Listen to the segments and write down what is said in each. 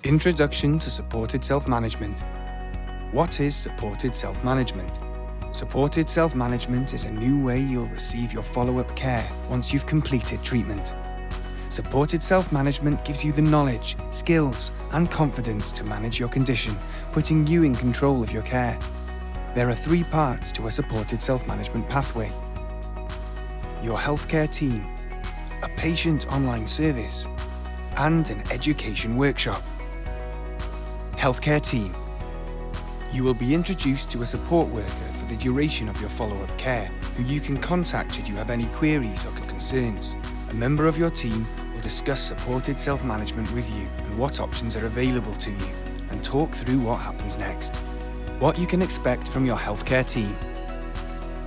Introduction to Supported Self-Management. What is supported self-management? Supported self-management is a new way you'll receive your follow-up care once you've completed treatment. Supported self-management gives you the knowledge, skills, and confidence to manage your condition, putting you in control of your care. There are 3 parts to a supported self-management pathway: your healthcare team, a patient online service, and an education workshop. Healthcare team. You will be introduced to a support worker for the duration of your follow-up care, who you can contact should you have any queries or concerns. A member of your team will discuss supported self-management with you and what options are available to you, and talk through what happens next. What you can expect from your healthcare team.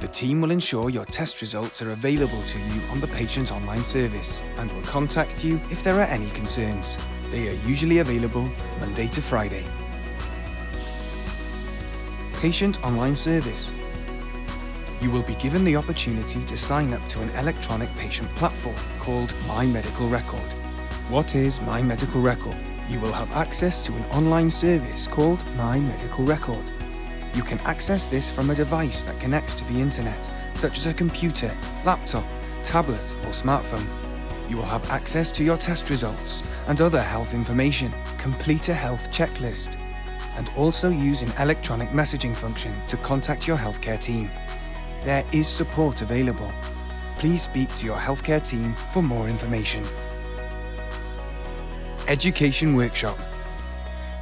The team will ensure your test results are available to you on the patient online service and will contact you if there are any concerns. They are usually available Monday to Friday. Patient online service. You will be given the opportunity to sign up to an electronic patient platform called My Medical Record. What is My Medical Record? You will have access to an online service called My Medical Record. You can access this from a device that connects to the internet, such as a computer, laptop, tablet, or smartphone. You will have access to your test results and other health information, complete a health checklist, and also use an electronic messaging function to contact your healthcare team. There is support available. Please speak to your healthcare team for more information. Education workshop.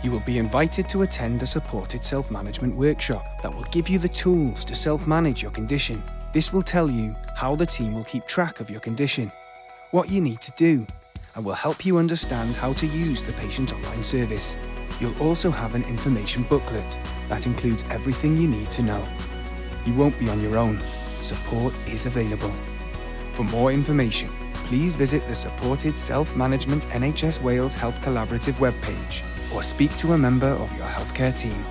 You will be invited to attend a supported self-management workshop that will give you the tools to self-manage your condition. This will tell you how the team will keep track of your condition, what you need to do, and will help you understand how to use the patient online service. You'll also have an information booklet that includes everything you need to know. You won't be on your own. Support is available. For more information, please visit the Supported Self-Management NHS Wales Health Collaborative webpage or speak to a member of your healthcare team.